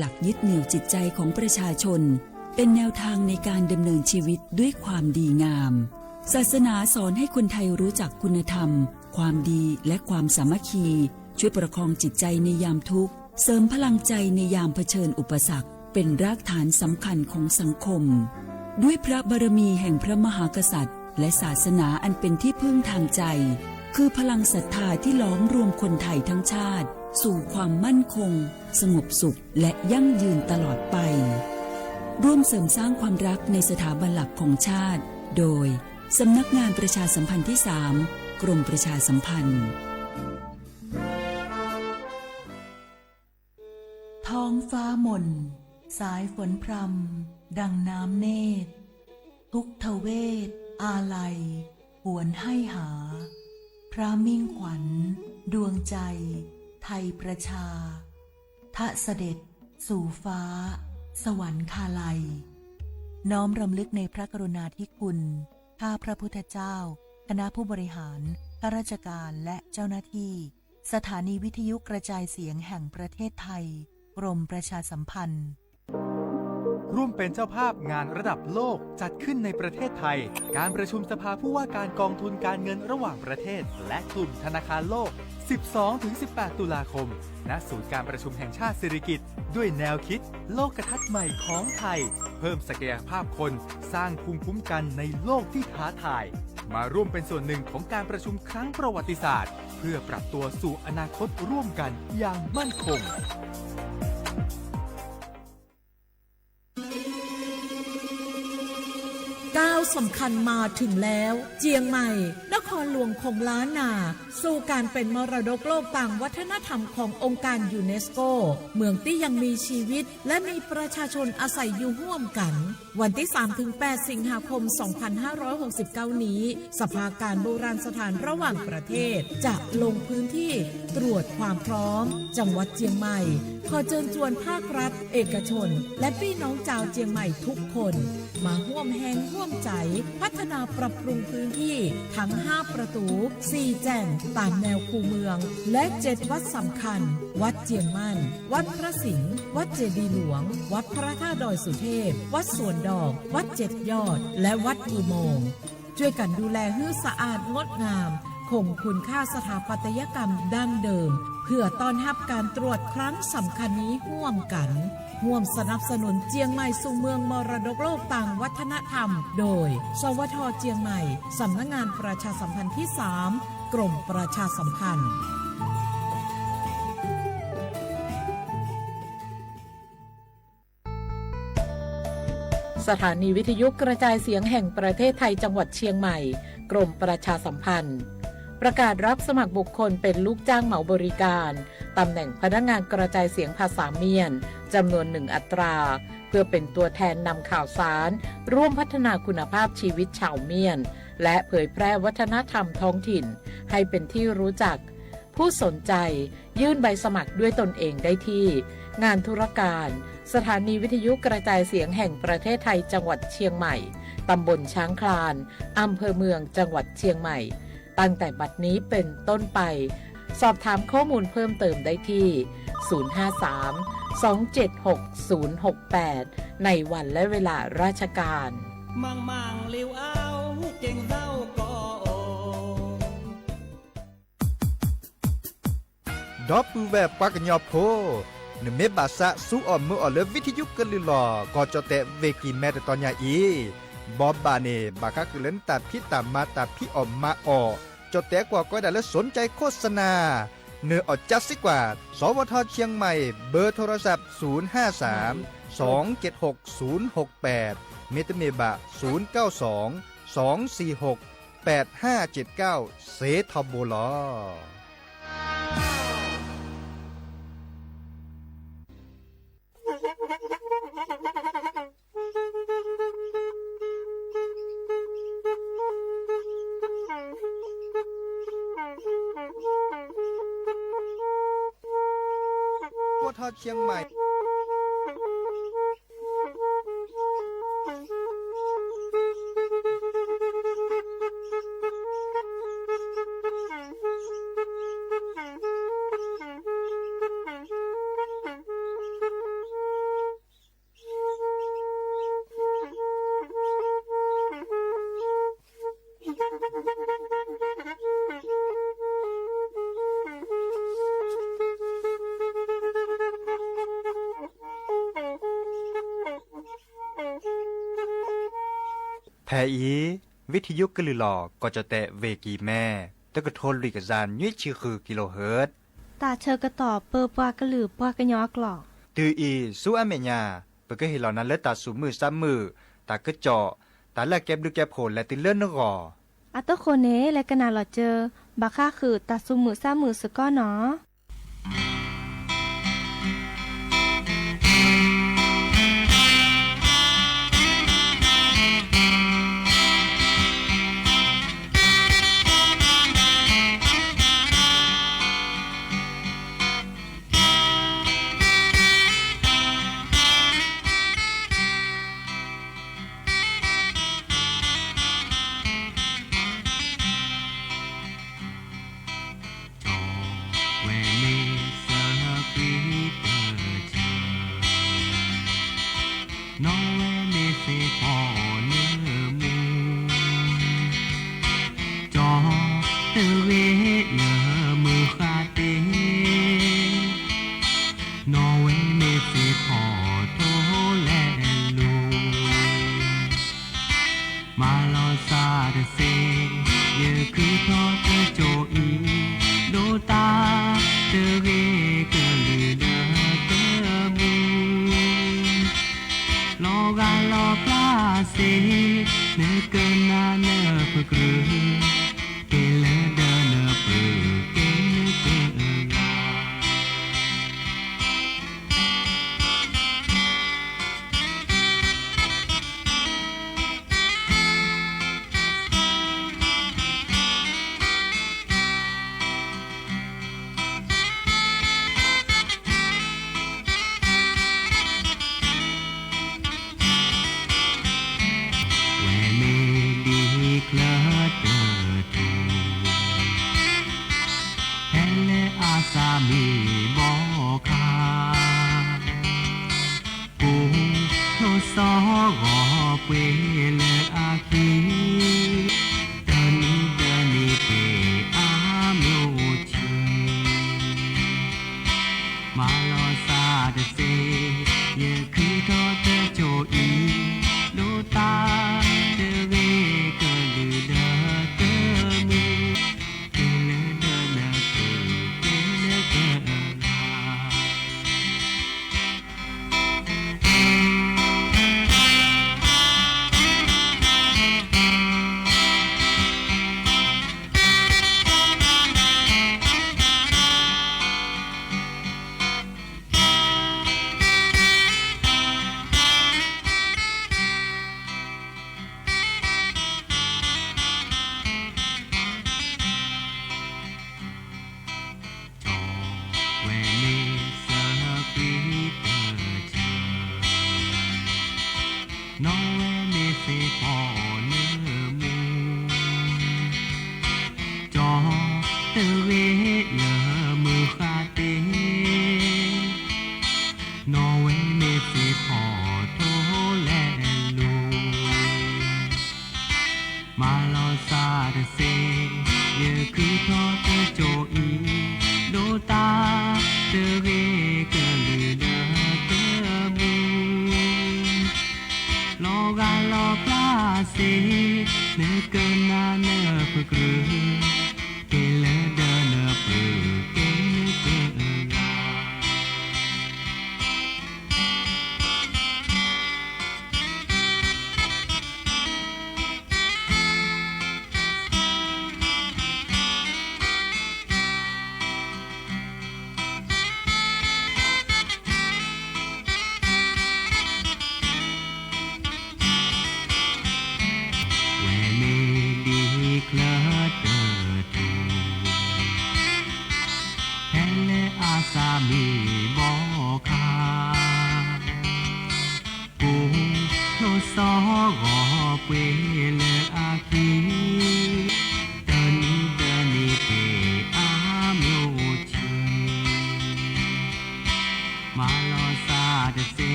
หลักยึดเหนี่ยวจิตใจของประชาชนเป็นแนวทางในการดำเนินชีวิตด้วยความดีงามศาสนาสอนให้คนไทยรู้จักคุณธรรมความดีและความสามัคคีช่วยประคองจิตใจในยามทุกข์เสริมพลังใจในยามเผชิญอุปสรรคเป็นรากฐานสำคัญของสังคมด้วยพระบารมีแห่งพระมหากษัตริย์และศาสนาอันเป็นที่พึ่งทางใจคือพลังศรัทธาที่ล้อมรวมคนไทยทั้งชาติสู่ความมั่นคงสงบสุขและยั่งยืนตลอดไปร่วมเสริมสร้างความรักในสถาบันหลักของชาติโดยสำนักงานประชาสัมพันธ์ที่ 3 กรมประชาสัมพันธ์ท้องฟ้ามนสายฝนพรำดังน้ำเนตรทุกทเวทอาลัยหวนให้หาพระมิ่งขวัญดวงใจไทยประชาทะเสด็จสู่ฟ้าสวรรคาลัยน้อมรำลึกในพระกรุณาธิคุณข้าพระพุทธเจ้าคณะผู้บริหารข้าราชการและเจ้าหน้าที่สถานีวิทยุกระจายเสียงแห่งประเทศไทยกรมประชาสัมพันธ์ร่วมเป็นเจ้าภาพงานระดับโลกจัดขึ้นในประเทศไทยการประชุมสภาผู้ว่าการกองทุนการเงินระหว่างประเทศและกลุ่มธนาคารโลก 12-18 ตุลาคมณศูนย์การประชุมแห่งชาติสิริกิติ์ด้วยแนวคิดโลกทัศน์ใหม่ของไทยเพิ่มศักยภาพคนสร้างภูมิคุ้มกันในโลกที่ท้าทายมาร่วมเป็นส่วนหนึ่งของการประชุมครั้งประวัติศาสตร์เพื่อปรับตัวสู่อนาคตร่วมกันอย่างมั่นคงก้าวสำคัญมาถึงแล้วเจียงใหม่นครหลวงของล้านนาสู่การเป็นมรดกโลกต่างวัฒนธรรมขององค์การยูเนสโกเมืองที่ยังมีชีวิตและมีประชาชนอาศัยอยู่ร่วมกันวันที่ 3-8 สิงหาคม 2569 นี้สภาการโบราณสถานระหว่างประเทศจะลงพื้นที่ตรวจความพร้อมจังหวัดเจียงใหม่ขอเชิญชวนภาครัฐเอกชนและพี่น้องชาวเจียงใหม่ทุกคนมาร่วมแรงร่วมใจพัฒนาปรับปรุงพื้นที่ทั้ง5ประตู4แจ่งตามแนวคูเมืองและ7วัดสำคัญวัดเจียงมั่นวัดพระสิงห์วัดเจดีย์หลวงวัดพระธาตุดอยสุเทพวัดสวนดอกวัด7ยอดและวัดอุโมงค์ช่วยกันดูแลให้สะอาดงดงามคงคุณค่าสถาปัตยกรรมดั้งเดิมเพื่อต้อนรับการตรวจครั้งสำคัญนี้ร่วมกันร่วมสนับสนุนเจียงใหม่สู่เมืองมรดกโลกต่างวัฒนธรรมโดยสวท.เจียงใหม่สำนักงานประชาสัมพันธ์ที่ 3 กรมประชาสัมพันธ์สถานีวิทยุกระจายเสียงแห่งประเทศไทยจังหวัดเชียงใหม่กรมประชาสัมพันธ์ประกาศรับสมัครบุคคลเป็นลูกจ้างเหมาบริการตำแหน่งพนักงานกระจายเสียงภาษาเมียนจำนวน1 อัตราเพื่อเป็นตัวแทนนำข่าวสารร่วมพัฒนาคุณภาพชีวิตชาวเมียนและเผยแพร่วัฒนธรรมท้องถิ่นให้เป็นที่รู้จักผู้สนใจยื่นใบสมัครด้วยตนเองได้ที่งานธุรการสถานีวิทยุกระจายเสียงแห่งประเทศไทยจังหวัดเชียงใหม่ตำบลช้างคลานอำเภอเมืองจังหวัดเชียงใหม่ตั้งแต่บัดนี้เป็นต้นไปสอบถามข้อมูลเพิ่มเติมได้ที่053-276-068ในวันและเวลาราชการมังลิวเอาเก่งเศร้าก็ดอปูแบบปักญอโพนเมบาสะสู้ออมมือออเลวิทยุกันลิลอก็จะแตะเวกีแมตตอนยาอีบอบบาเนบาคักเล่นตัดพี่ตามมาตัดพี่ออมมาออจะแตะกว่าก็ได้และสนใจโฆษณาเนื้ออดจัดสิกว่าสวทเชียงใหม่เบอร์โทรศัพท์053-276-068เมตเมบะ092-246-8579เซทอโบลอทอดเชียงใหม่ อีวิทยุกะลือหลอก็จะแตะเวกีแม่ตะกะโทนลุยกะจานยี่ชื่อคือกิโลเฮิรตซ์ตาเชอกระต่อเปอปากระหลือปากระยอกหลอก ตืออีสู้อเมญาเปก็เห็นเหล่านั้นและตาสูมือซ้ำมือตากระเจาะตาละแก็บดูแก็บโผล่และติเลื่อนนกอ อัตโคเนและกะนาหลอเจอบาค่าคือตาซุมือซ่ามือสก้อเนาะ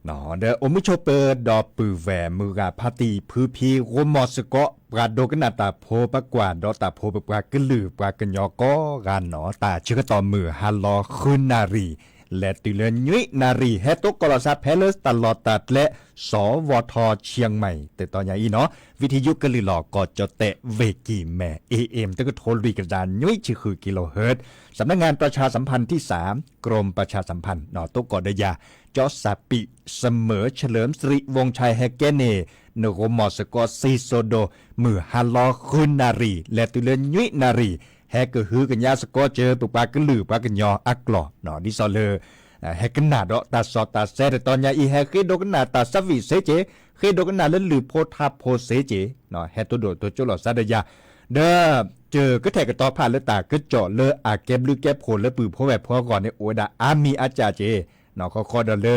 นอเดอโอมิโชเปอร์ดอปือแวมือกาพาตีพือพีโรมอสกอปราโดกนาตาโพปะกว่าดอตาโพปะกว่ากะลือปรากะยอกอกานหนอตาชื่อต่อมือฮัลลอคืนนารีและติเลญุยนารีเฮตกกลซาเพลสตลอดตัดและสวทเชียงใหม่แต่ตอนนี้อีเนาะวิทยุกะลือหลอก็จะเตะเวกีแม่ AM ตะก็โทรรีกระดานยุ้ยชื่อคือกิโลเฮิรตซ์สำนักงานประชาสัมพันธ์ที่3กรมประชาสัมพันธ์นอตกอดยาจอสาปิเสมอเฉลิมสิริวงศ์ชัยแฮกเกเนนโรมอสกอซีโซโดมือฮัลลอคืนนารีและติเลญยุยนารีแฮกก็ฮือกันยาสกอเจอปุปากะลือปากะยออักกลอหนอดิซอเลแฮกนาดอตาซอตาเซตตอนยาอีแฮกดกนาตาสวิเซเจเคดกนาลลือโพธาโพเซเจเนาะแฮตโดตัวจุลซาดยาเด้อเจอก็แทกต่อผ่านเลตาก็เจาะเลอาเก็บลือแก็บโผลและปือพอแบบพอก่อนในโอดาอามีอาจาเจเนาะคอดอเล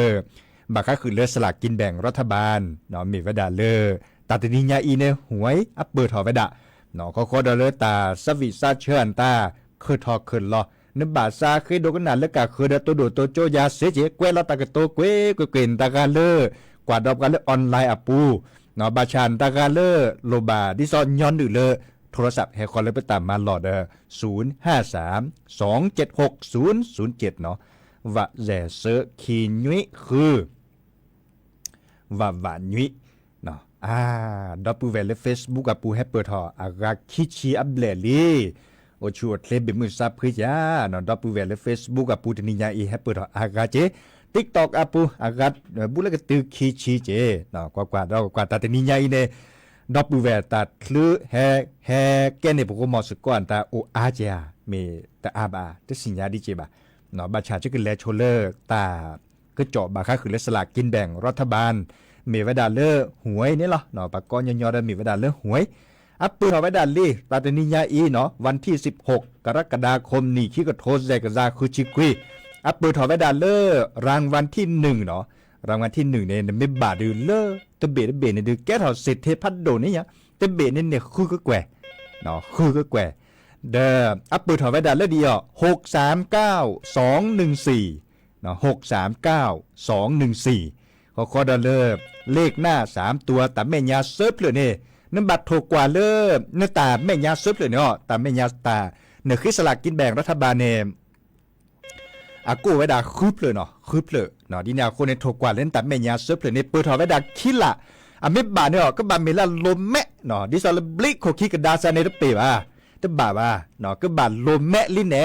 บักก็คือเลสลากกินแบ่งรัฐบาลเนาะมีวดาเลตาตนิญาอีเนหวยอัปเปิดถอวดาเนาะคอดอเลตาสวิซาเชิญตาคือทอขึ้นลอนบาซาเคยโดกันนาเลกาคือเดตัวโดตัวโจยาเสเจเกวลตากโตเกวกเกนตากาเลกว่าดอกกันเลออนไลน์อปูเนาะบาชานตากาเลโลบาดิซอนย้อนดือเลโทรศัพท์ให้คอนเลยไปตามมาหลอด053-276-007เนาะว่าแจเซอคีนุยคือว่านุยเนาะดอปูเวลเฟซบุ๊กกับปูให้เปิดหออากาคิชิอับเลลีโอชัวเทเลบิมือซับคือจ้าเนาะดอปูเวลเฟซบุ๊กกับปูตนิยาอีให้เปิดหออากาเจTikTok อาปูอากาบุลกตือคิชิเจเนาะกว่าดอกว่าตาตนิยาอีเนดอปูเวลตัดคลือแฮแกเนปโกมอสก่อนตาโออาเจียเมตาอาบาตะสิญญาดิเจบาเนาะบาชาจะคือแลโชเลอร์ตาก็เจาะบาค่าคือเลสลากกินแบ่งรัฐบาลเมวดาเลอร์หวยนี่เหรอเนาะปากก้อนยอๆได้เมวดาเลอร์หวยอัปปืนเอาไว้ดันลี่ตาตนิยาอีเนาะวันที่16กรกฎาคมนี้คิกโทสแจกซาคุชิกุยอัปปืนเอาไว้ดันเลอร์รางวัลที่1เนาะรางวัลที่1เนี่ยไม่บาดดือเลอตะเบตะเบเนี่ยดือแก้ถอดเศษเทพัดโดนี่ยตะเบเนี่ยคือก็แกว่เนาะคือก็แกว่เด้ออัปปืนเอาไว้ดันเลอร์ดีอ่ะ639-214เนาะ639-214ขอดอลเลอร์เลขหน้า3ตัวแต่แม่ยาเซิร์ฟเลยเนี่ยน้ำบัตรถูกกว่าเลิศเนื้อตาแม่ยาซุปเลยเนาะตาแม่ยาตาเนื้อคือสลากกินแบ่งรัฐบาลเนี่ยอากูไว้ดาคืบเลยเนาะคืบเลยเนาะดีนาคนเนี่ยถูกกว่าเล่นตาแม่ยาซุปเลยเนี่ยเปิดถอไว้ดาคิละอเมบาเนี่ยก็บาเมล่าลมแม่เนาะดิซอลบลิกโคคิกดาซาเนตเปบ่าตบาบ่าเนาะก็บาลมแม่ลิแหน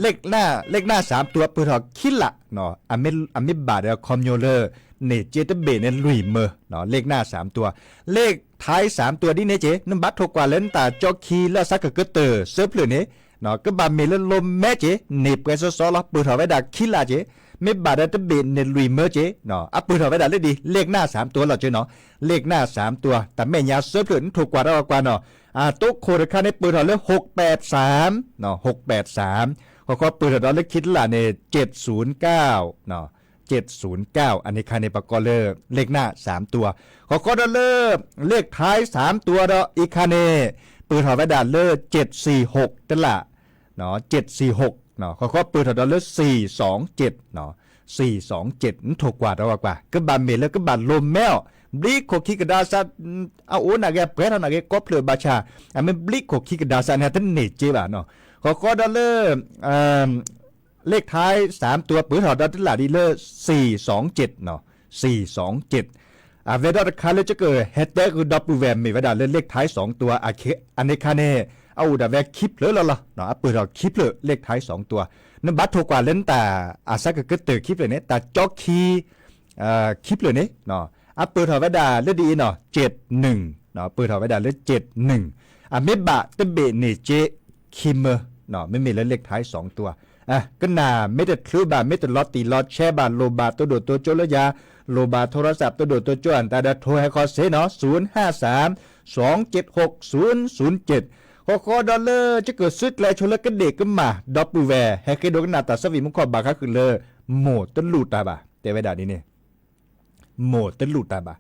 เลขหน้า3ตัวเปิดถอคิละเนาะอเมบาเนี่ยคอมโยเลอร์เนเจตเบเนลุยเมอเนาะเลขหน้า3ตัวเลขท้าย3ตัวดิเนเจนบัตถูกกว่าเล่นตาจอคีและซักกะเตอร์เซิร์ฟเลยเนี่ยเนาะก็บาเมลลมแม่เจเนเปซซอลเปิดเอาไว้ดาคิลาเจไม่บาดตเบเนลุยเมอเจเนาะอัปเปิดเอาไว้ดาเลยดีเลขหน้า3ตัวเราเจเนาะเลขหน้า3ตัวแต่แม่ยาเซิร์ฟเลยถูกกว่าเรากว่าเนาะโต๊ะโคราคาในเปิดเอาเลย683เนาะ683เขาก็เปิดเอาเลยคิดละเนี่ย709เนาะ709อันนี้ค่าในปากกอเลอร์เลขหน้า3ตัวขอคอดอลเลอร์เลขท้าย3ตัวดออีคาเนเปิดหอไว้ดอลเลอร์746นั่นล่ะเนาะ746เนาะขอเปิดหอดอลเลอร์427เนาะ427นั่นถูกกว่าแล้วกว่าก็บาเมลแล้วก็บาลมแมวบลิกโคคิกดาซาเอาโอนาแกเปรนาแกก็เพลบาชาอันมันบลิกโคคิกดาซาเนี่ยท่านเนเจบาเนาะขอดอลเลอร์เลขท้าย3ตัวปืนหอดอลลาร์ดีเลอร์427เนาะ427เวดอร์คาเลจะเกิดเฮดเตอร์คือดับเบิลแวมมีเวดาเลขท้าย2ตัวอันนี้คาเน่เอาดาแวคลิปเลยล่ะเนาะเปิดเราคลิปเลยเลขท้าย2ตัวนั้นบัตรถูกกว่าเล่นแต่ซักกะเตอร์คลิปเลยเนี่ยแต่จ็อกคีคลิปเลยเนี่ยเนาะเปิดเวดาเลดีเนาะ71เนาะเปิดเวดาเล71เมบะเตเบเนเจคิมเมอร์เนาะไม่มีเลขท้าย2ตัวก็น่าไม่ได้คลือบาไม่ได้ลอตตีลอตแช่บาโลบาตัวโดดตัวโจระยาโลบาโทรศัพท์ตัวโดดตัวโจอันตาดาโทรให้คอเซเนาะ053-276-007ขอดอลเลอร์จะเกิดซึกแลชลกันเด็กก็มาดับเบิลแวร์ให้เคยโดนกันนาตาสวีมุขบาค่ะคือเลอโหมดตลูตาบาแต่เวลานี้เนี่ยโหมดตลูตาบา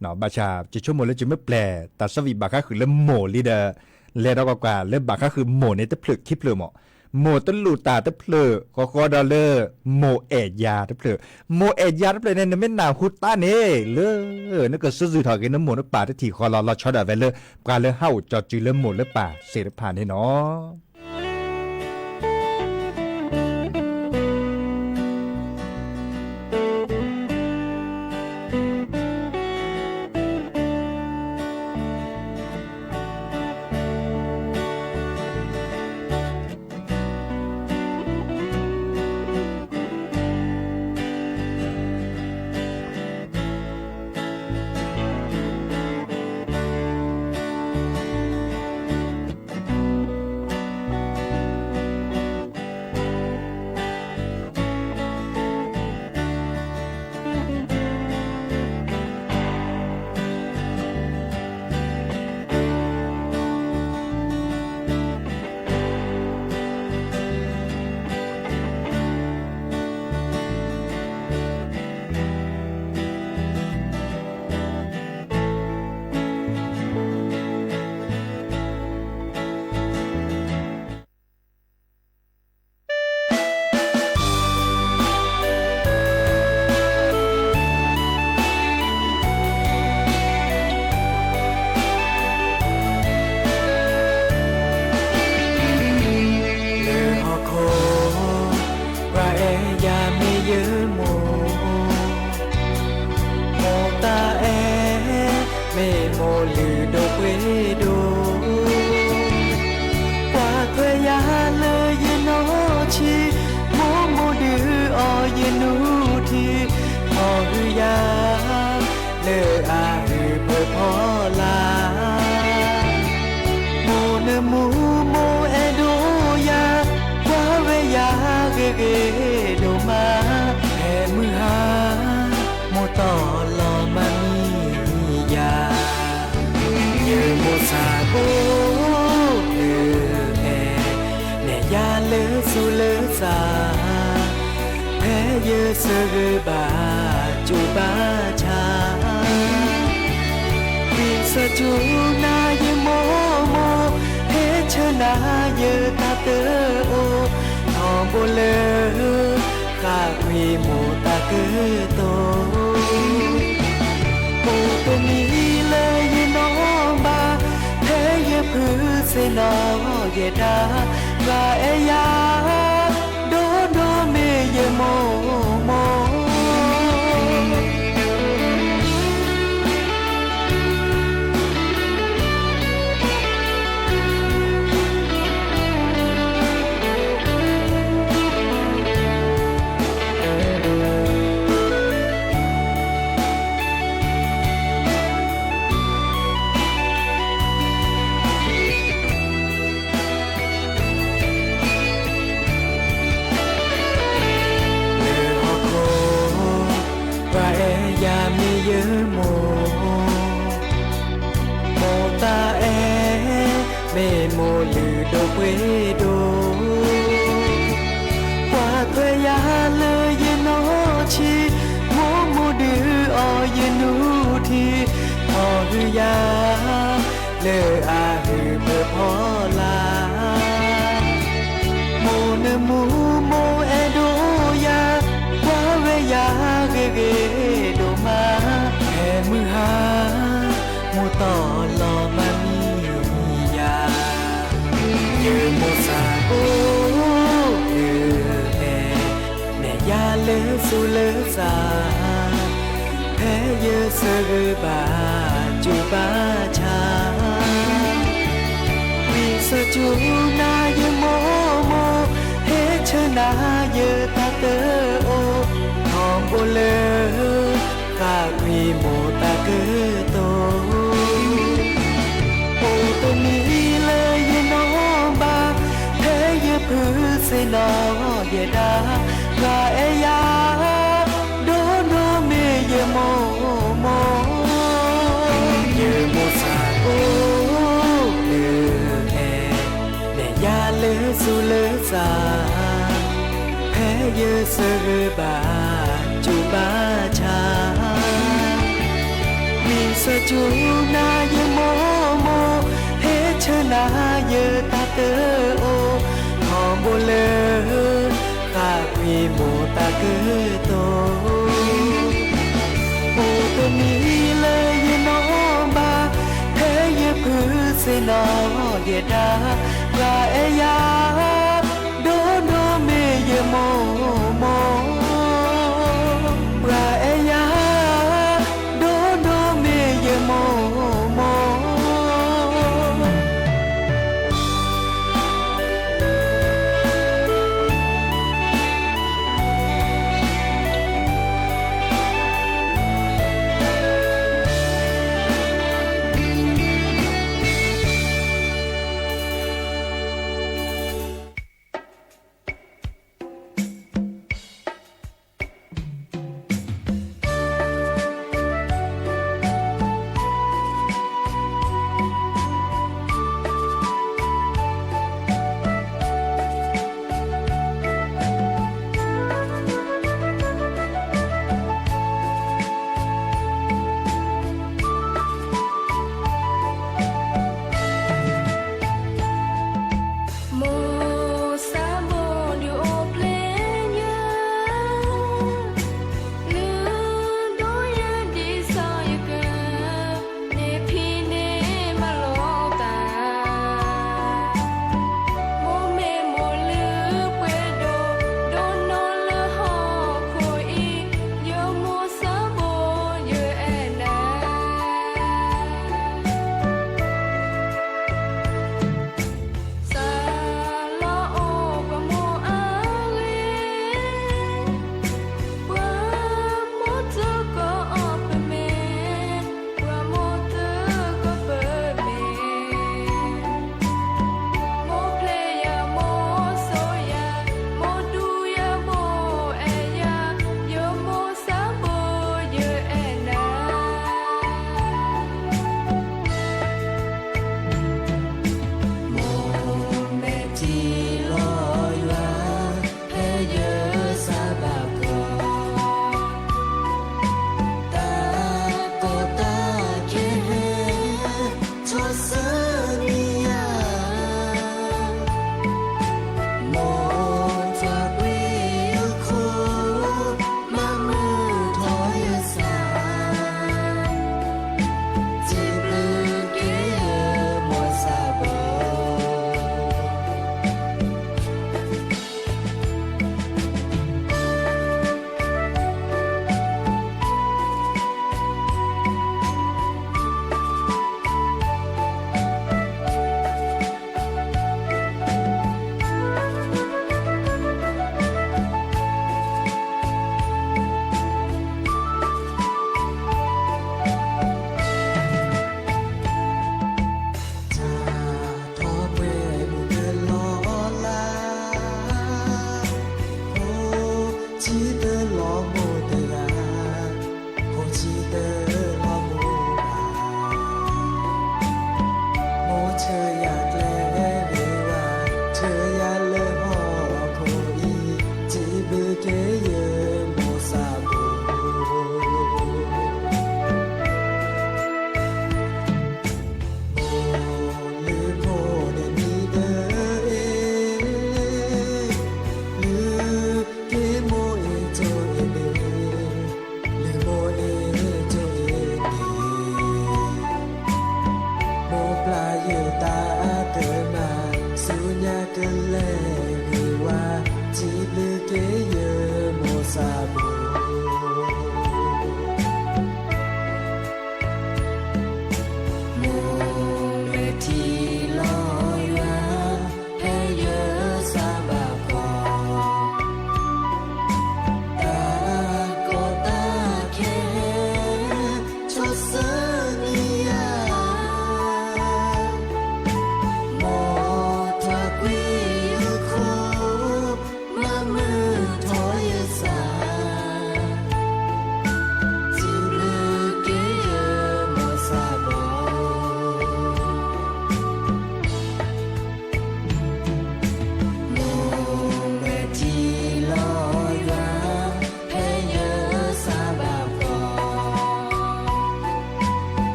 เนาะบาชาจะชั่วโมงแล้วจะไม่แปลตาสวีบาค่ะคือเลโหมดลีเดอร์เลดอกว่าเลบาค่ะคือโหมดในตะพลึกคลิปเลยหมอ โมต้นลูตาตะเพลอก็ดอลเลอร์โมเอยาตะเพลอโมเอยาตะเพลอเนี่ยไม่นาหุดตาเน่เลยนั่นก็ซื่อๆถอกินน้ำหมูน้ำป่าที่ที่คอรอช็อตอะเวลปลาเลเฮาจอจือเลหมูเลป่าเสร็จผ่านให้เนาะเยเสบาจูบาชาวิสจูนายโมโมเฮชนายตาเตโอทองโบเลกาวีโมตาเกโตโอเปนีเลยยนอบาเฮเยพือเสนอเยดากาเอยาเมยโมโมเยโมโมตาเอเมโมลือโดเวโดกว่าเธอยาเลยเยโนชีโมโมดืออเยนูทีพอหือยาเลออาหือเพื่อพอลาโมเนมูโมเอโดยากว่าเวยาเกเกโดมามือหาโมต่อลอมันยาเยโมซาโอเอเอเนยาเลสุเลซาแพ้เยเสบาจูบาชาวิสจูนายโมโมเฮชนายตาเตโอทองโบเลกาวีโมตาเกโตโอตมีเลยยนอบาเฮยพือเสนอเยดากาเอยาโดโนเมยโมโมเยโมซาโอเอเอเนยาเลสุเลซาแพ้เยเสบาจูบาชาสจูนายโมโมเฮชนายตาเตโอทองโบ บเลข้ามีโมตาเกโตโอตัวนี้เลยยนอบาเทยพือเสนอเยดากาเอยาโดโนเมยโมโมราเอยาโดโนเมยโมโม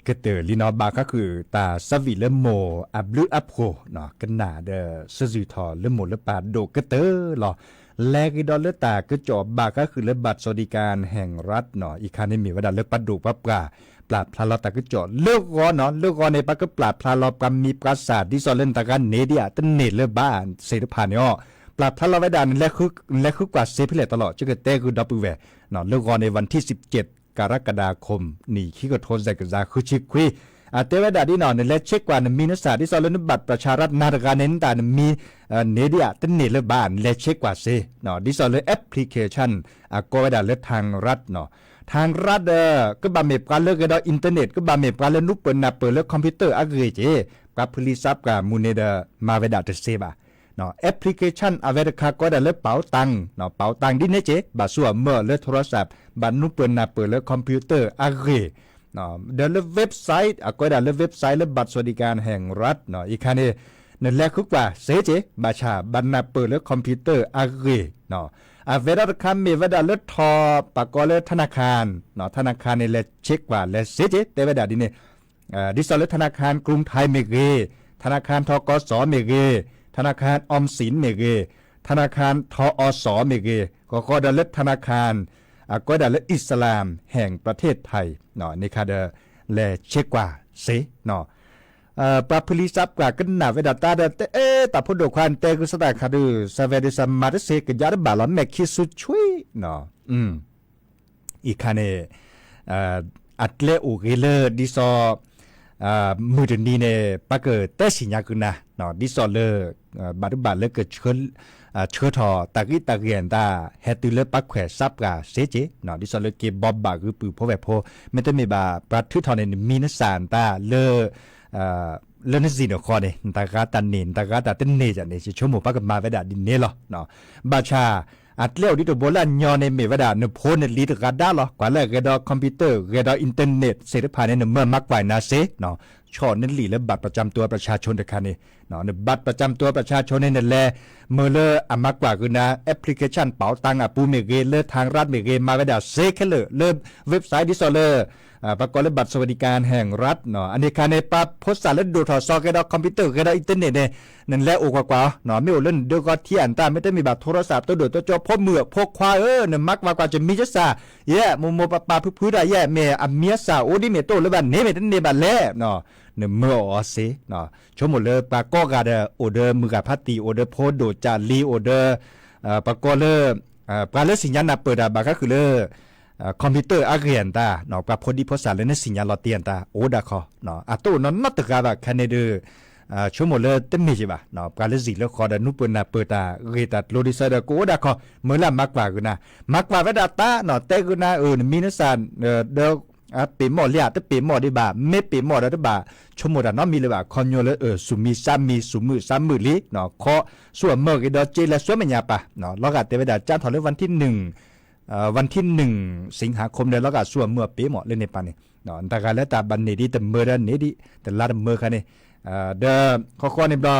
ก็เตอลีนอบาก็คือตาสวิเลโมอับลืออับโคเนาะกันหนาเดสจุทอเลโมเลปาโดก็เตอหรอแลกิดอลเลตาก็จอบบาก็คือเลบัตรสวัสดิการแห่งรัฐเนาะอีกคันนี้มีว่าดาเลปัดดูปับกาปราบพลาลอตาก็จอเลิกร้อนเนาะเลิกร้อนในปากก็ปราบพลาลอกรรมมีปราสาทที่ซอเล่นตากันเนเดียตันเนเลบ้านเสด็จผ่านเนี่ยปราบพลาลอไว้ดานและคือกว่าเซพิเลตลอดจะเกิดเตคือดับเบิลเวเนาะเลิกร้อนในวันที่17กรกฎาคมนี่ขี้ก็โทนใส่กระจาคือชิคุยเตวดาดีนอนและเช็คว่ามีนักศึกษาที่สอนเรื่องบัตรประชารัฐนาฬิกาเน้นแต่มีเนเดียตันเนเลบ้านและเช็คว่าเซเนาะที่สอนเรื่องแอปพลิเคชันก็ว่าดาเลือกทางรัฐเนาะทางรัฐก็บาเมบการเลือกอินเทอร์เน็ตก็บาเมบการเลือกนุปเปิลนาเปิดเลือกคอมพิวเตอร์อะไรเจกับผลิตทรัพย์กับมูลนิธิมาเวดาเตเซบะเนาะแอปพลิเคชันอเวดคาก็ได้เลือกเป๋าตังเนาะเป๋าตังดิเนเจบาสัวเมื่อเลือกโทรศัพท์บันนุปเปิลนาเปิดเลือกคอมพิวเตอร์อะไรเนาะเดินเลือกเว็บไซต์ก็ได้เลือกเว็บไซต์เลือกบัตรสวัสดิการแห่งรัฐเนาะอีกคันนี้นั่นแหละคือว่าเซเจบาชาบันนาเปิดเลือกคอมพิวเตอร์อะไรเนาะเวลาคำมีเวลาเลือดทอปากก็เลือดธนาคารเนาะธนาคารนี่แหละเช็คว่าและเสียเจแต่เวลาดีเนี่ยดิสอลเลือดธนาคารกรุงไทยเมเกธนาคารทกสเมเกธนาคารออมสินเมเกธนาคารทอสเมเกก็ได้เลือดธนาคารก็ได้เลือดอิสลามแห่งประเทศไทยเนาะนี่ค่ะเดและเช็คว่าเสเนาะปราผลิทรัพย์กันหนาเวดาตาเดแต่พอดูความเตกุสตาคาดูสเวดิสมาร์เซกยาร์บาลอนแมคิสุช่วยเนาะอีกคันอัตเลอุเกเลดิซอมือดีเนี่ยปะเกิดแต่สิญญากุนะเนาะดิซอเลบารุบาเลเกิดเชื้อทอตะกี้ตะเกียนตาเฮตุเลปักแขวซับกาเซเจเนาะดิซอเลเก็บบอบบาคือปือพอแบบพอไม่ต้องมีบาปรัทุทอในมีนสารตาเลเรื่องนี้เนาะคอเนี่ยตากาตันเนนตากาตันเนจันเนี่ยชั่วโมงปักมาเวดาดินเนี่ยหรอเนาะบาชาอัดเลี้ยวดิตัวโบราณยอนในเมเวดาเนื้อโพนลีตกาด้าหรอกว่าแล้วก็ดอคอมพิวเตอร์ก็ดออินเทอร์เน็ตเสร็จภายในเมื่อมักไว้นาเซเนาะช่อนั่นหลีและบัตรประจำตัวประชาชนเด็กคันนี่เนาะบัตรประจำตัวประชาชนนั่นแหละเมื่อเลอมักกว่าคือนะแอปพลิเคชันเป๋าตังปูเมเกเลทางรัฐเมเกมาเวดาเซแค่เลยเริ่มเว็บไซต์ดิสเลอประกอบและบัตรสวัสดิการแห่งรัฐเนาะอันนี้คันในปั๊บโพสต์สารและดูถอดซอกกระดาษคอมพิวเตอร์กระดาษอินเทอร์เน็ตเนี่ยนั่นแหละโอ้กว่าเนาะไม่โอเล่นเดี๋ยวก็เที่ยนตาไม่ได้มีบัตรโทรศัพท์ตัวเดือดตัวจอพบเมื่อพกควายเนี่ยมักว่ากว่าจะมีจะซาแย่โมปาพื้นได้แย่เมอเมียซาโอดิเมโตเลยบันเนเมตันเนบันเล่เนาะเนี่ยเมื่ออ๋อสิเนาะชมหมดเลยปากก็กาเดอเดอร์มือกับพัตตีโอเดอร์โพดโดจารีโอเดอร์ปากก็เลยปลาเลือสิญญาณเปิดบาก็คือเลยคอมพิวเตอร์อาเกียนตาเนาะปรับพอดีพอสารเลยในสัญญาณลอเตียนตาโอดาคอเนาะตู้นอนนัตกาบะแคเนเดอชั่วโมงเลยเต็มมีใช่ป่ะเนาะปลาเลสิแล้วคอดานุปนาเปิดตาเรตัดโลดิซาดาโกดาคอเมื่อละมักกว่ากูนะมักกว่าเวดาตาเนาะแต่กูนะมีนัสานเดอปีหมอเลียแต่ปีหมอได้บ่าไม่ปีหมอได้บ่าชั่วโมงดาน้องมีเลยบ่าคอนโยเลยสุมีซ้ำมีสุมือซ้ำมือลิเนาะคอส่วนเมื่อกี้ดอเจและส่วนมันยาป่ะเนาะแล้วก็เตเวดาจ้าถอนเลยวันที่วันที่1 สิงหาคมเดือนแล้วก็ส่วนเมื่อปีหมอเล่นในปานนี่เนาะแต่การแล้วตาบันนี่ดีแต่เมื่อเดือนนี้ดีแต่ลาดเมื่อคันนี่เดอข้อนี่บ่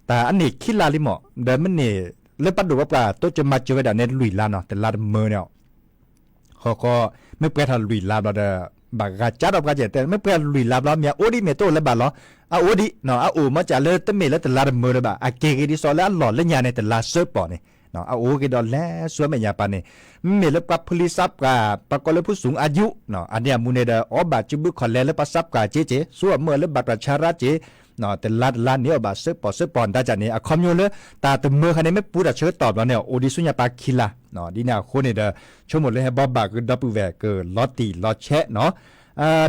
แต่อันนี้คิดลาลิหมอเดิมมันนี่เล่นปัดดูว่าปลาตัวจะมาเจอไว้ดาเน็ตลุยลาเนาะแต่ลาดเมื่อเนี่ยเขาไม่เปลี่ยนทางลุยลาเราเด้อบากาจัดออกกันแต่ไม่เปลี่ยนลุยลาเราเมียโอดิเมโตแล้วบ่าเหรอโอดิเนาะโอมาจากเลยตั้งเมแล้วแต่ลาดเมื่อเลยบ่าเกย์ที่สอนแล้วหล่อเล่นยาในแต่ลาเซิร์ฟปอนี่เนาะโอเคดอลแล้วส่วนไม่ยาปานนี่เมลกับผลิตทรัพย์กับประกอบผู้สูงอายุเนาะอันนี้มูเนเดอบาจิบุคอนแล้วประทรัพย์กับเจส่วนเมื่อแล้วบัตรประชารัฐเจเนาะแต่ล้านนี้บาเซิร์ฟปอนตาจันนี่คอมโยเลยตาแต่เมื่อคันนี้ไม่พูดเชิญตอบแล้วเนี่ยโอดิสุญญาปาคิลาเนาะดีน่าคนนี่เดชั่วโมงเลยให้บอบบาคือดับเบิลแวร์เกิดลอตตีลอแชะเนาะ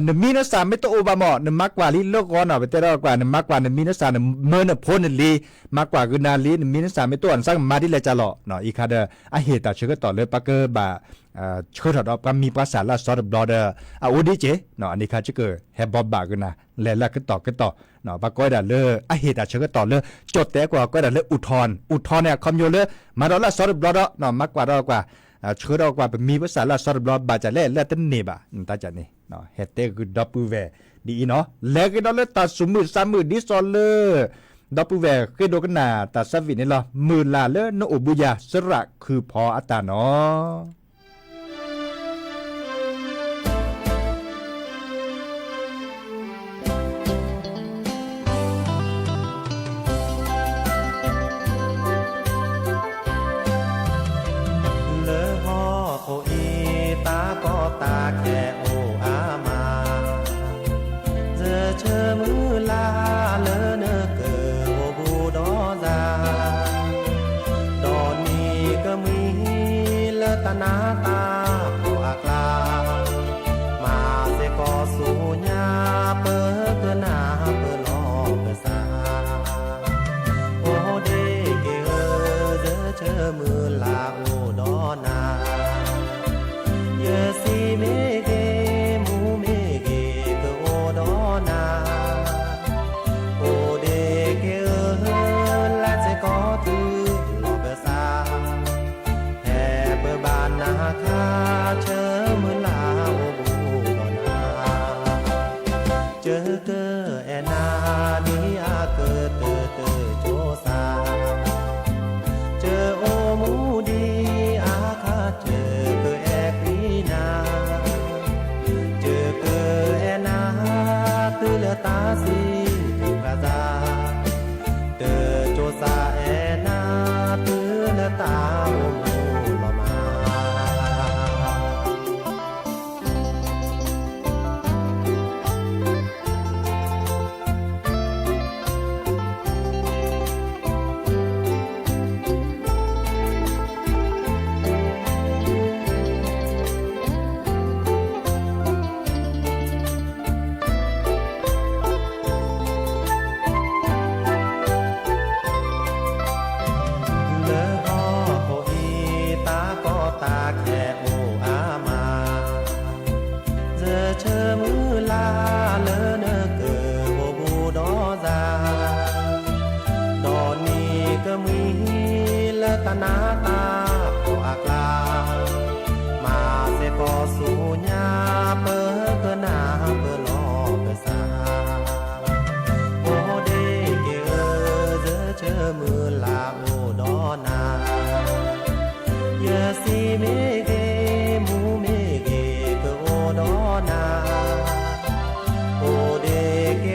นมีนัสามไม่ต้องโอบามอนมักกว่าลีโลกร้อนเอาไปแต่ละกว่านมักกว่านมีนัสามเมื่อน่ะพ้นลีมักกว่าคือนาลีมีนัสามไม่ตัวอันสร้างมาที่เลยจะหล่อเนาะอีกค่ะเด้อเหตุแต่เชื่อต่อเลยปักเกอร์บ่าเชื่อถอดออกก็มีภาษาละซอร์บลอเดอร์โอดีเจเนาะอันนี้ค่ะจะเกิดแฮบบอบบ่ากันนะแล้วก็ต่อเนาะปักก้อยด่าเลยเหตุแต่เชื่อต่อเลยจดแต่กว่าก็ด่าเลยอุทธรเนี่ยคอมโยเลยมาดอลละซอร์บลอเดอร์เนาะมักกว่าดอกว่าเชื่อดอกว่ามีภาษาละซอร์บลอบาจะแล้วตั้งนี่บ่าตาจันนี่เนาะเฮเตคือดับเบิลแวร์ดีเนาะแล้วก็ดอลเลยตัดสมือ3มือดิซอลเลยดับเบิลแวร์คือโดกันนาตัดสวินี่ล่ะมือลาเลยโนอบุยาสระคือพออัตตาเนาะ นาตาโออากลามาเสกอสูญาเปิกเกนาเปิลอเปซาโอเดเกเอเดเชมือลาโอดอนาเยสีเมเกมูเมเกเกโอดอนาโอเดเกเอและเสกอตือลอเปซาแห่เปิบานนาคาเชมือลาโอบูดอนาเจอเกอแอนาดีอาเกอเตอเตอโจซาเจอโอมูดีอาคาเจอเกอแอกลีนาเจอเกอแอนาตือเลตาซีถึงพระจาเตอโจซาแอนาตือเลตาโอมูลมา นาตาโออากลามาเสกอสูญาเปิกนาเปิลอเปซาโอเดเกเอเจอเชมือลาโอดอนาเยสีเมเกมูเมเกเกโอดอนาโอเดเก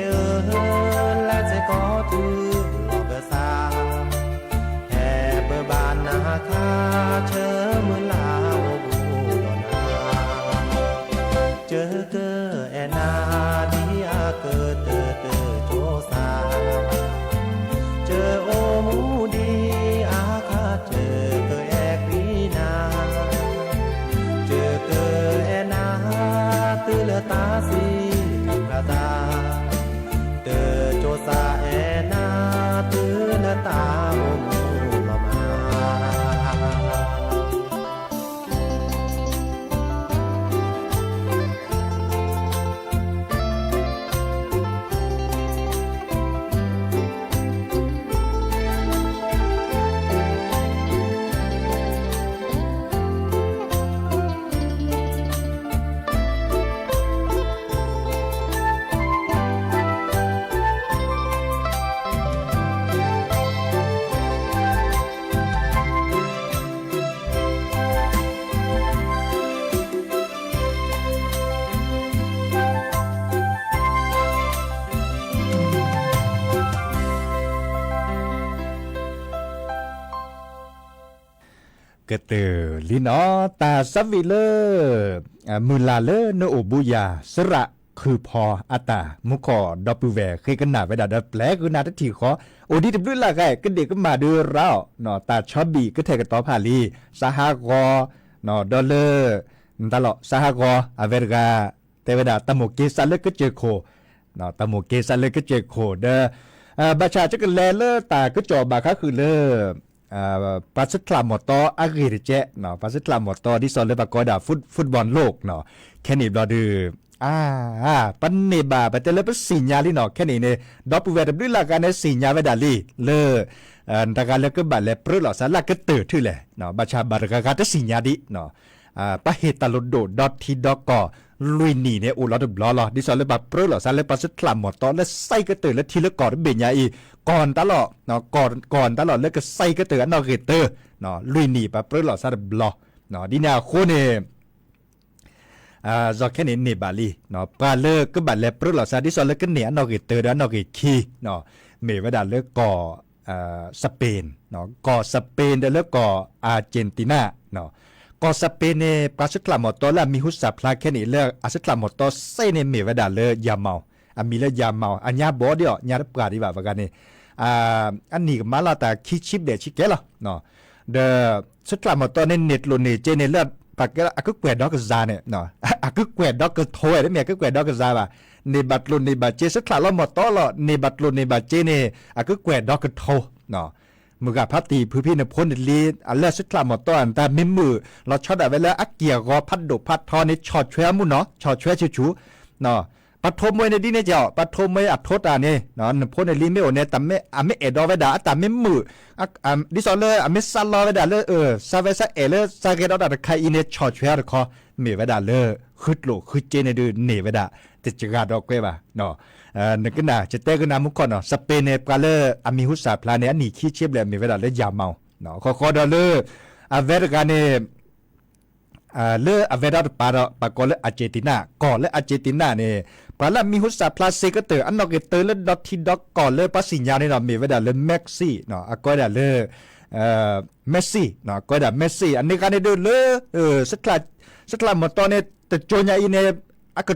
เอและเสกอตือลอเปซาบานนาคาเชมือลาโอบูดอนาเจอเกอแอนาดีอาเกอเตอเตอโจซาเจอโอมูดีอาคาเจอเกอแอกลีนาเจอเกอแอนาตือเลตาซีพระตาเตอโจซาแอนาตือเลตาโอมูกเตอลินอตาสวิเลมือลาเลโนโอบุยาสระคือพออาตามุขอดอปูแวเคยกันหนาไปดาดแปลคือนาททีขอโอดีดับด้วยละไงก็เด็กก็มาดูเราเนาะตาชอบบีก็เทกันต่อพาลีสหกอเนาะดอลเลอร์ตลอดสหกออเวรกาเทวดาตะโมเกซัลเลก็เจอโคเนาะตะโมเกซัลเลก็เจอโคเด้อบัชชาจะกันแลเลอตาก็จอบาค่ะคือเลอปัสคลามอตออากิริเจเนาะปัสคลามอตอที่สอนเลยปากกอดาฟุตบอลโลกเนาะแค่นี้บลอดือปันเนบาปัตเตเลปสิญญาลีเนาะแค่นี้เนี่ยดอปเวดด้วยละกันเนี่ยสิญญาเวดาลีเลตะการเลก็บัดเลปรุหลอสาละก็เตอทื่อแหละเนาะบัชาบารกากาตสิญญาดิเนาะปะเฮตาลโดดอททีดอกอลุยนี่เนี่ยอุลอดบลอที่สอนเลยปะปรุหลอสาเลปัสคลามอตอและไส้ก็เตอและทีละกอดเบญญาอีก่อนตลอดเนาะก่อนตลอดแล้วก็ใส่ก็เตือนนอกเกเตอร์เนาะลุยหนีปะเปรหลอดซาบลอเนาะดินาโคเนจอกแค่นี้เนบาลีเนาะปาเลก็บัดแลเปรหลอดซาดิซอลก็เนียนอกเกเตอร์แล้วนอกเกคีเนาะเมวดาเลก่อสเปนเนาะก่อสเปนแล้วก่ออาร์เจนตินาเนาะก่อสเปนเนปาสคลามอตอละมีฮุสซาพลาแค่นี้เลอาสคลามอตอเซเนเมวดาเลยาเมามีเลยยาเมาอันยาบอเดียวยาปกาดีบ่ากันนี่อันนี้ก็มาลาตาคิดชิปเดชิเกลเนาะ เดสุดท้ายหมดตอนนี้เน็ตลุนนี่เจเนเลือดปากก็อากุแกวดอกกซาเนี่ยเนาะอากุแกวดอกกโถได้เมียอากุแกวดอกกซาบ่ะในบัดลุนในบัดเจสุดท้ายเราหมดตอละในบัดลุนในบัดเจเนี่ยอากุแกวดอกกโถเนาะมือกับพัตตีพื้นพี่ในพ้นลีอันเลือดสุดท้ายหมดตอนแต่ไม่มือเราช็อตเอาไว้แล้วอักเกียร์ก็พัดดุพัดทอนี่ช็อตช่วยมุนเนาะช็อตช่วยชูเนาะปัทโทมวยในดีเนี่ยเจ้าปัทโทมวยอัดโทษอ่ะเนี่ยเนาะพ้นในลีไม่โอเนี่ยแต่ไม่เอ็ดอไว้ด่าแต่ไม่มือดิสอเลยไม่ซัลลอไว้ด่าเลยซาเวซาเอเลยซาเกดอด่าใครอินเนี่ยช็อตช่วยอะไรคอมีไว้ด่าเลยฮึดโลฮึดเจในดูหนีไว้ด่าติดจักรดอกเว้ยบ่ะเนาะนึกกันนะจะเตะกันนะมุกก่อนเนาะสเปนเนี่ยปลาเลยมีหุสาพลาเนี่ยหนีขี้เชียบเลยมีไว้ด่าเลยยาเมาเนาะขอด่าเลยเวรกันเนี่ยเลือเวลาปาร์ปากอลอาร์เจนตินาก่อนเลยอาร์เจนตินาเนี่ยปาละมีหุสาพลาเซก็เตออันนอกเตอเลยดอทที่ดอกก่อนเลยปัสสิญญาเนี่ยเรามีเวลาเลยแม็กซี่เนาะก็ได้เลยเมสซี่เนาะก็ได้เมสซี่อันนี้การเนี่ยดูเลยสักลาหมดตอนเนี่ยแต่โจญาอินเนี่ยอากา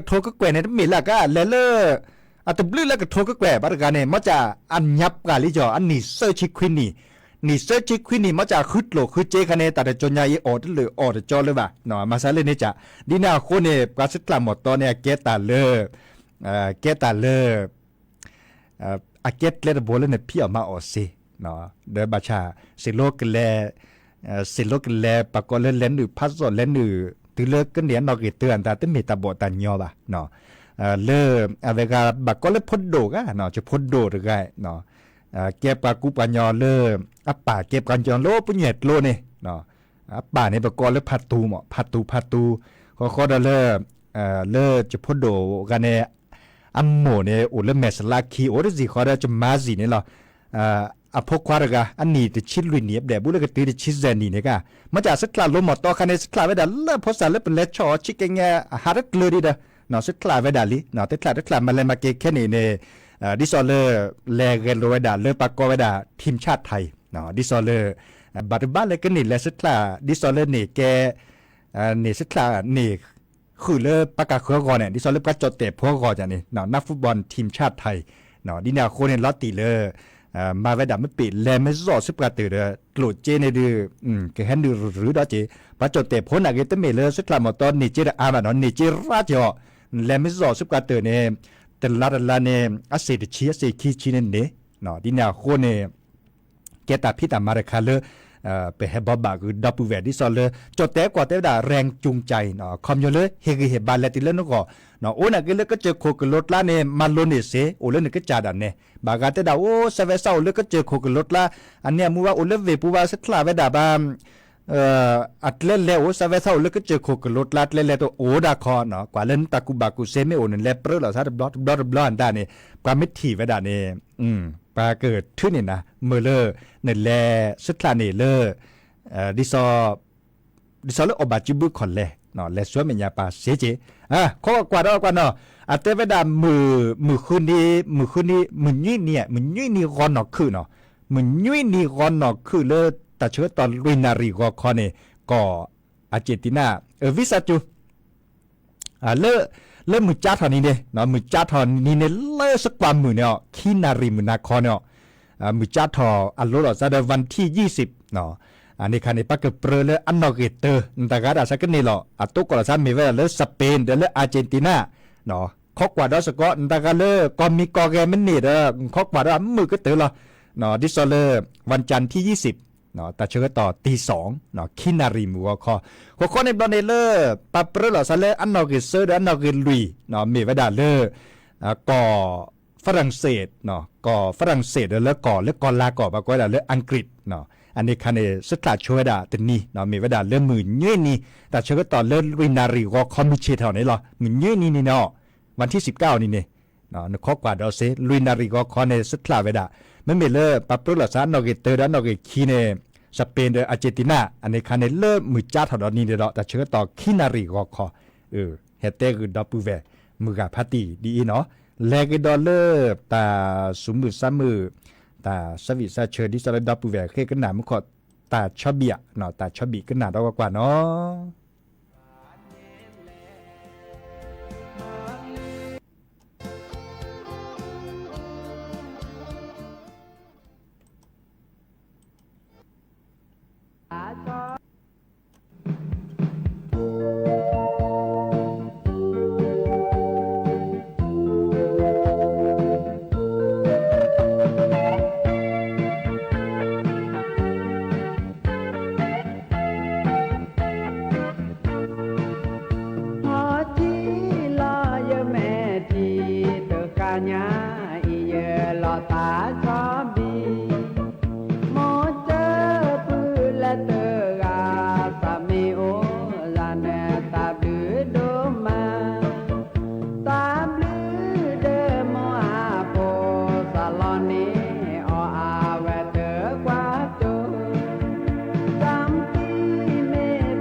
โทก็แกว่เนี่ยมีละก็เลยอัตบลือแล้วก็โทก็แกว่บาร์กันเนี่ยมันจะอันยับกันลิจ่ออันนี้เซอร์ชิควินนี่เซอร์จิควินี่มาจากฮึดโลคือเจคันเนแต่จนยายออดหรือออดจอเลยบ่ะเนาะมาซะเลยนี่จ้ะดีน่าคนเนี่ยปราศจากหมดตอนเนี่ยเกตาเลเกตาเลเกตเลดบอลเนี่ยพี่ออกมาออสิเนาะเดบาชาสิโลกแลปากอเล่นหรือพัสเล่นหรือตือเลิกกันเนี่ยนอกเตือนแต่ต้องมีตาบอตันยอบ่ะเนาะเลิกเวลาบักก็เลยพ้นโดกะเนาะจะพ้นโดหรือไงเนาะเก็บปากุปัญญาเล่อป่าเก็บกันจนโลปุญญ์โลนี่เนาะป่าในประกอบเลยพัดตูหมอพัดตูเขาได้เล่จะพ้นโดกันเนี่ยอัมโมเนี่ยโอเลเมสลาคีโอรสิเขาได้จะมาสิเนี่ยหรอพวกควาระกะอันนี้จะชิดลุยเนียบเดี๋ยวบุรุษก็ตีจะชิดเซนีเนี่ยกะมาจากสักคลาลมหมดต่อคันในสักคลาไว้ด่าเลิกพอสารเลิกเป็นเล็ดชอชิกเงี้ยหารักเลยดีเด้อเนาะสักคลาไว้ด่าลิเนาะแต่คลามาเลยมาเกะแค่นี้เนี่ยดิซอเลอร์แลเกนโรไวดาเลอปากกอไวดาทีมชาติไทยเนาะดิซอเลอร์บัตรบ้านเลยก็นี่แลสุดคลาดิซอเลอร์นี่แกนี่สุดคลานี่คือเลอปากกาเครือก่อนเนี่ยดิซอเลอร์ก็จดเตะพวกก่อนจ้ะนี่เนาะนักฟุตบอลทีมชาติไทยเนาะดินาโคเนี่ยลอตติเลอร์มาไวดาไม่ปิดแลไม่รอดสุดกระตือเด้อกลุดเจในดื้อก็เห็นดื้อหรือดอเจพอจดเตะพ้นอะไรตั้งเมเลอร์สุดคลาหมดตอนนี่เจอามาเนาะนี่เจราจอแลไม่รอดสุดกระตือเนี่ยแต่ละเนี่ยอาศัยเชียร์คีชินเนี่ยเนาะที่เนี่ยคนเนี่ยแกตาพิตามาเรคาเลไปให้บอบบาคือดับเบิลเวดิซอลเลยจดแต่กว่าแต่ด่าแรงจูงใจเนาะคอมอยู่เลยเฮกิเฮบาเลติเลนก็เนาะโอ้น่ะก็เลยก็เจอโคกรถละเนี่ยมันล้นเนี่ยเสโอ้เลยเนี่ยก็จ่าดันเนี่ยบางการแต่ด่าโอ้เซเวซ่าเลยก็เจอโคกรถละอันเนี้ยมัวว่าโอ้เลยเวปูว่าสักคลาไว้ด่าบ้าอัดเล่นแล้วซาเวซ่าเลยก็เจอโคกรถลัดเล่นแล้วตัวโอดาคอเนาะกว่าเล่นตะกุบากุเซไม่โอนั่นแหละเปรอะเหล่าซาบล็อตได้เนี่ยความไม่ถี่ไว้ด่าเนี่ยปลาเกิดขึ้นนี่นะเมื่อเลอนั่นแหละสุดท้ายนี่เลอดิซอเลอบาจิบุคอนเลยเนาะและสวยเหมือนยาปลาเสียจีข้อกว่าเนาะอัตเวดามือคืนนี้มือนี่ร้อนเนาะคือเนาะมือนี่ร้อนเนาะคือเลอแต่เชื่อตอนลุยนารีก็คอเนี่ยก็อาร์เจนตินาวิซาจูเลิกมือจ้าทอนี้เนี่ยเนาะมือจ้าทอนี้เนี่ยเลิกสักความมือเนี่ยขี้นารีมือนาคอเนี่ยมือจ้าทออันรู้หรอจะได้วันที่20เนาะอันนี้คันนี้ปักเกอร์เปรเลอันนอกเตอร์แต่การสักนี่หรออัตุกอลซามีเวลาเลสเปนเดลอาร์เจนตินาเนาะข้อกว่าดอสก็แต่การเลก็มีกอแกมันนี่เด้อข้อกว่าดอมือก็เตอร์ละเนาะดิซอเลวันจันทร์ที่20เนาะแต่เชื่อต่อตี2เนาะคินารีมัวคอในบอลเนเลอร์ปับเปรลซาเลอันนอกเซอร์อันนอกลุยเนาะมีเวลาเลก็ฝรั่งเศสเนาะก็ฝรั่งเศสแล้วก็ลาก่อปากไว้ดาเลอังกฤษเนาะอันนี้คันเนสตาช่วยดาตินี่เนาะมีเวลาเริ่มมือเงี้ยนี่แต่เชื่อต่อเริ่มวินารีก็คอมมิเชเท่านี้หรอมือเงี้ยนี่เนาะวันที่19นี่เนาะข้อกว่าดอเซลุยนารีก็คอเนสตาเวดาไม่มีเลอปับเปรลซานอกเตอร์นอกคีเนสเปนเดออาร์เจนตินาอันนี้คันเนเริ่มมือจ้าถอดนี้เด้อแต่เชื่อต่อคินารีก็คอเฮเตคือดับเบิลเวมือกับพาตีดีเนาะแลกดอลเลอร์ตาสุมือซ้ำมือตาสวิซาเชอร์ดิสระดับเบิลเวเคกันหนามันขอตาชอบเบียเนาะตาชอบบีกันหนาดอกกว่าเนาะ ตาชอบบีโมเจอปือและเตอกาสามีโอลาเนตาบือโดมาตาบือเดโมอาโปสาลอนีออาเวเตอกว่าโจจำปีเม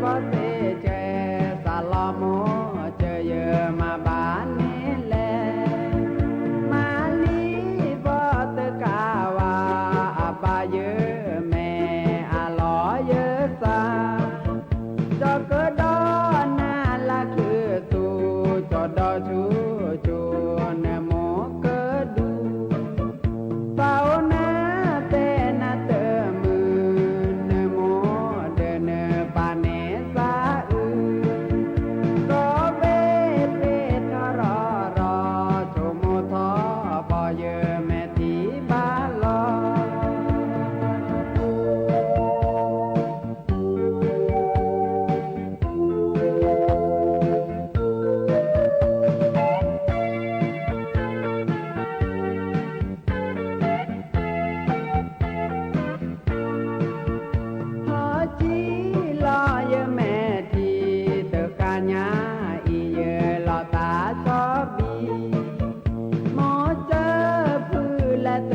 บอเตเจสาลอโมเจอเยอะมาบานนี้แลมาลีบอเตกาวาอาบาเยอะแม่อาลอเยอะซาจอเกดอนาละคือตูจอดอจูจูเนโมเกดูเฝ้านาเตนาเตมือเนโมเดเนปาเนซาอืก็เวเปทรอรอโจโมทอปอเยอแม่ทีบาลอ หอจีลอยแม่ทีเตกาญาอีเยลอตาชอบบีโมเจอพือและเต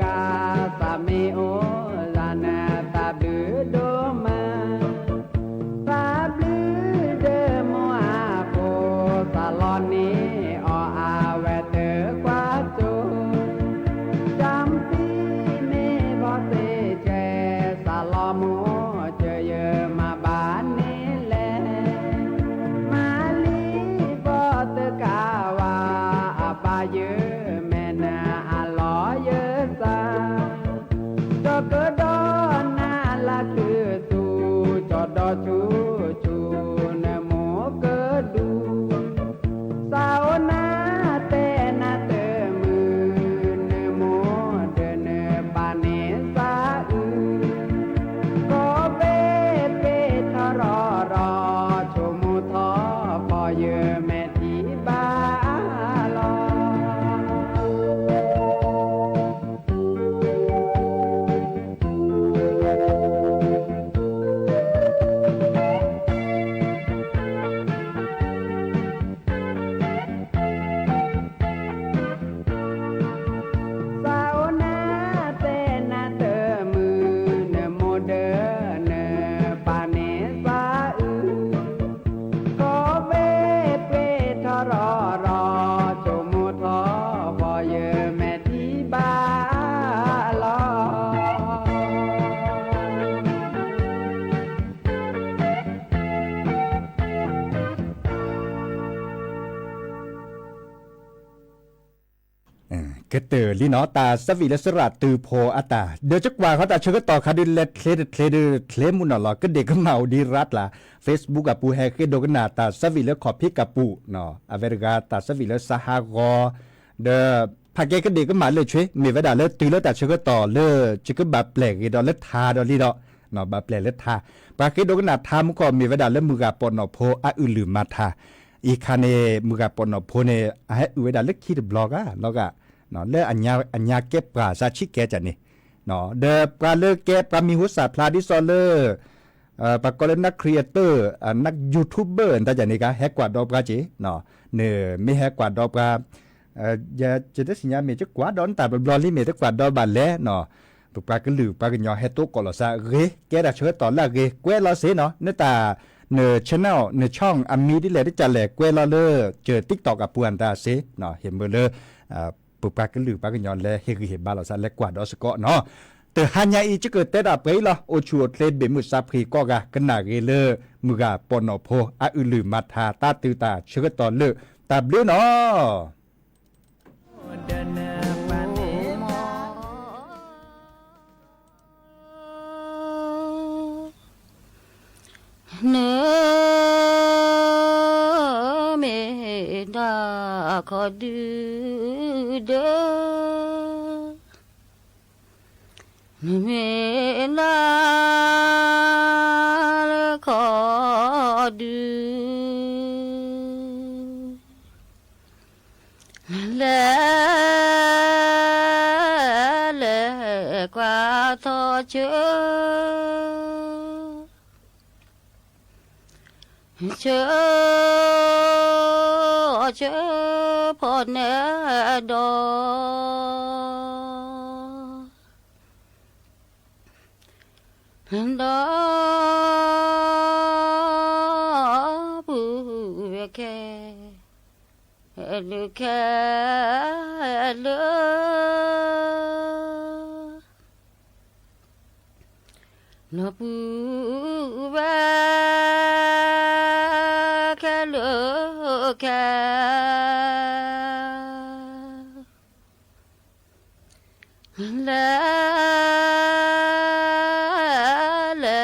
กาสามีโอลานาตาบือโดมาตาบือเดโมอาโปสาลอนนี้ออาเวเตกว่าโจจำปีเมบอเตเจสาลอโมเจอเยอะมาบานนี้แลมาลีบอเตกาวาอาบาเยอะแม่นาอาลอเยอะซาจอเกดอนาละคือตูจอดอจูจูเนโมเกดูสาวนาเตนาเตมือเนโมเดเนปาเนซาอืก็เวเปทรอรอโชมุทอปอเยอแม่ทีบาลอ สาวนาเตนาเตมือเนโมเดเนปาเนซาอืก็เวเปทรอรอโจโมทอบอเยอแม่ทีบาลอ กเตอลีเนาะตาสวีและสระตือโพอาตาเดี๋ยวจักว่าเขาตาเชก็ต่อคาดิเลเคลมุนอลอก็เด็กก็เมาดีรัดล่ะ Facebook กับปูแฮกโดกนาตาสวีและขอพิกับปูเนาะอเวริกาตาสวีและสหกอเดพาเกก็เด็กก็มาเลยช่วยมีเวลาเลยตือแล้วตาเชก็ต่อเลยจิก็แบบแปลกดอเลทาดอลีดอเนาะแบบแปลกเลทาปาเกโดกนาทามุก็มีเวลาเลยมือกาปอนอโพอะอือลืมมาทาอีคาเนมือกาปอนอโพเนอะให้เวลาเลยคิดบล็อกอะแล้วก็เนาะเลอัญญาเก็บปลาซาชิแกจันนี่เนาะเดปลาเลเก็บปลามีหุสาพลาดิซอเลปลากอลนักครีเอเตอร์นักยูทูบเบอร์แต่จันนี่ก็แฮกกว่าดอกปลาจีเนาะเนไม่แฮกกว่าดอกปลาอย่าจะได้สิญญาเมจะกว่าดอนแต่บลอลี่เมจะกว่าดอกบานแลเนาะปลากระลือปลากระยอแฮโตกอลซาเรแกดาเชิดต่อละเรแกวลอเสเนาะเนตาเนchannelเนช่องอามีดิแลที่จะแหลกแกวลอเลเจอ TikTok กับปวนตาเสเนาะเห็นเบลอปุปากกันหรือปากกันย้อนแลเฮคือเห็นบ้านเราซะและกว่าดอสก็เนาะแต่หันยาอีจะเกิดแต่ดับไปละโอชัวเทเลเบมุสับพีก็กะกันนาเกเลมือกาปอนอโพอะอืลือมาทาตาตือตาเชื่อตอนเลตาเบลเนาะเนเมดาขอดูเดเมดาขอดูและ ทอเชื่อเชื่อพอแน่ดอดอบูแค่ลูกแค่เลือนบูแแค่เลือแค่และ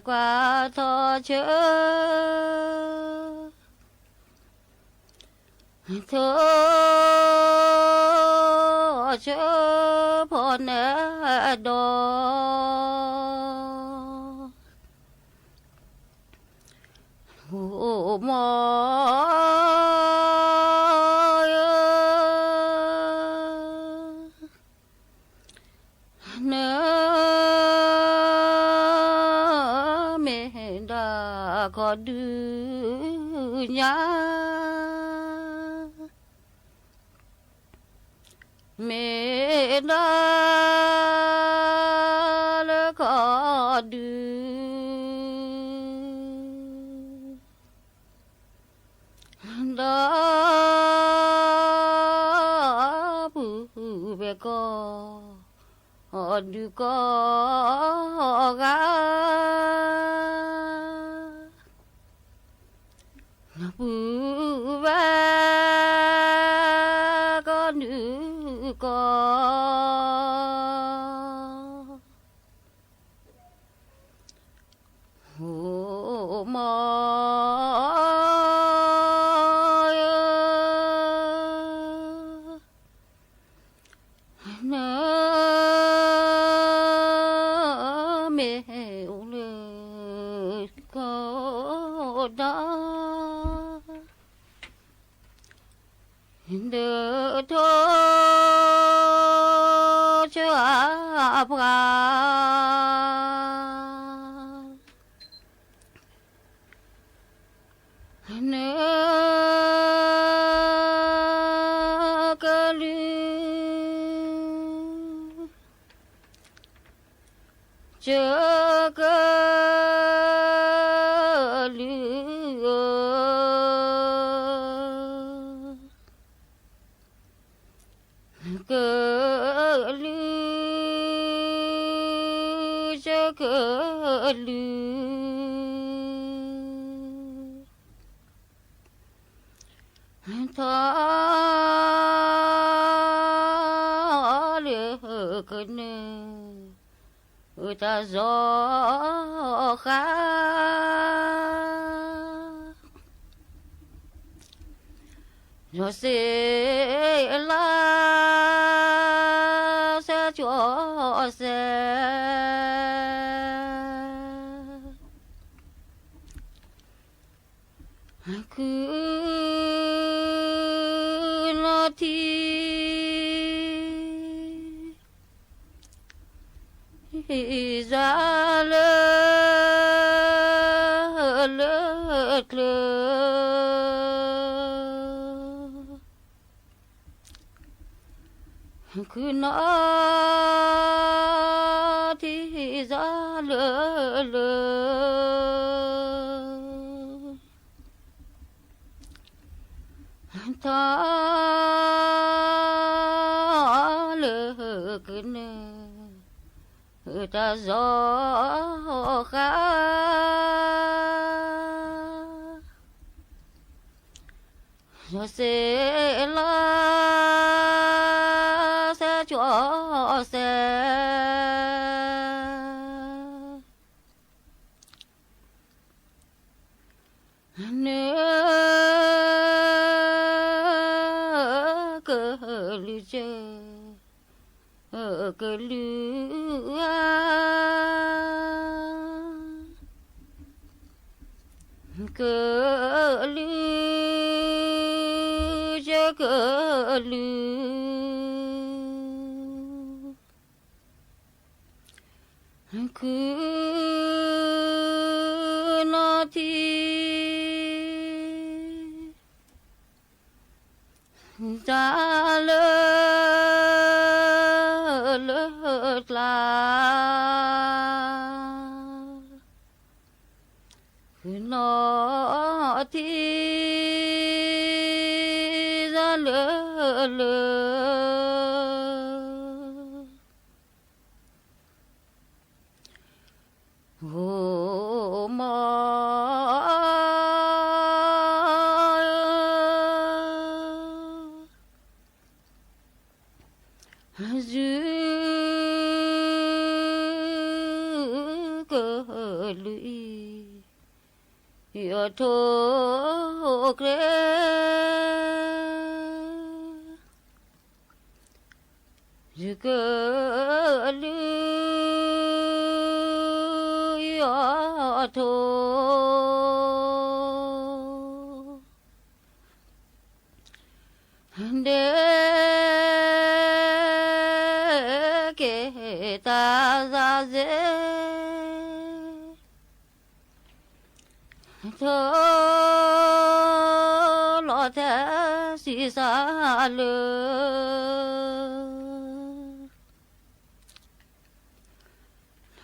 กว่าทอเชื่อเธอเชื่อพอแน่ดอโอ้มอยเนื้อเมดาขอดูยาเมดาและขอดูดาบูเบก็ดูก็กาบูเบก็ดูก็โอ้มอยเนื้อเมลเลยก็ได้เดือดท้อเชื่อพระเนื้อกะลือเจอกะลือกะลือเจอกะลือทอเลือกเนื้อตาจอขาโยเสลาเสจอเสคือนาทีจาเลเลกเลคือนาทีจาเลเลทาเลือกเนื้อตาจอขาโยเสลาเสจอเสเนื้อกะลือเจอกะลือกะลือเจอกะลือ คือนาทีจะเลิกลาคือนาทีจะเลิกโอ้มา Yo thô kre Jika lu yo thô De ke ta za ze thơ lo thế xì xa lơ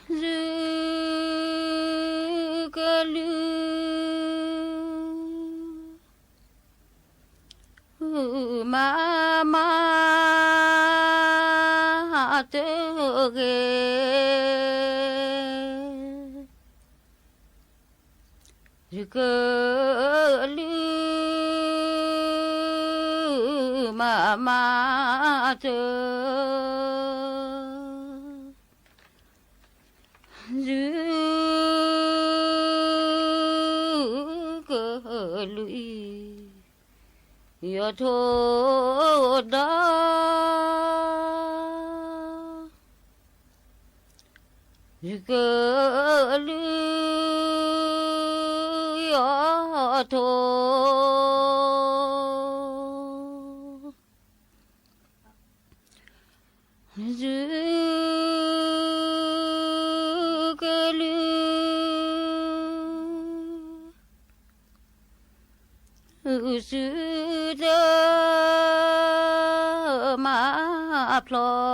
dư cơ lư ma tơ ghê cơ lư ma tơ dư cơ lụy yo thô đó cơ lư yo thô dư cơ lư sư đơ ma plo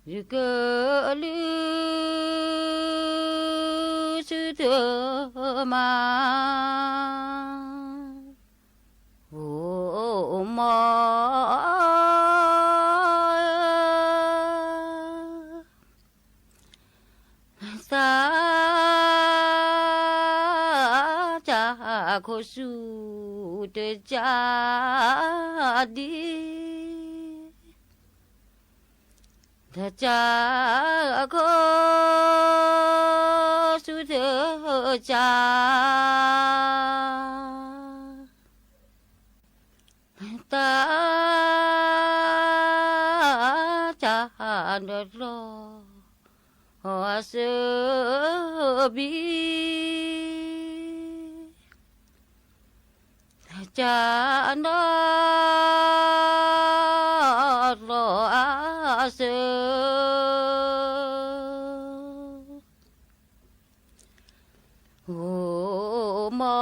dư cơ lư sư đơ ma ô ma sa cha ko su te cha di ta cha ko su te cha ta cha được lo hoa sơ bi cha nó lo a sơ ô mơ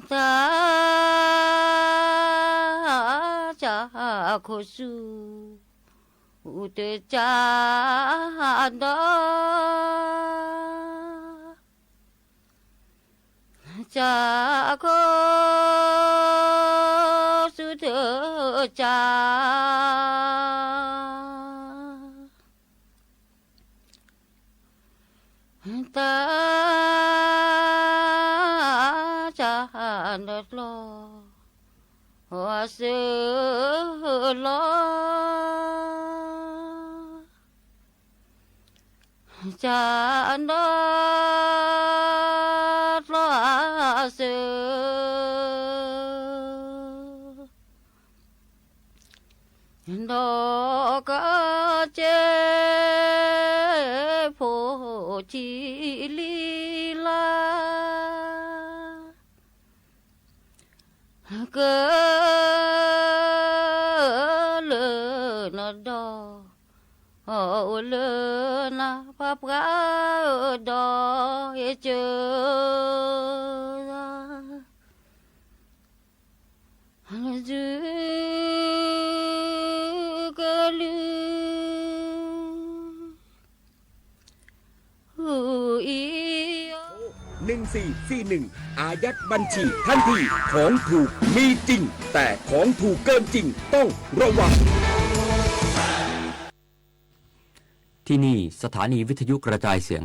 ta cha ko su te cha đó cha ko su te cha ta cha được lo hoa sơ lo cha nó lo sơ đó có chế phổ chỉ li la le na pa pra do ye che ana ju ka luอี1441 อายัดบัญชีทันทีของถูกมีจริง แต่ของถูกเกินจริงต้องระวัง ที่นี่สถานีวิทยุกระจายเสียง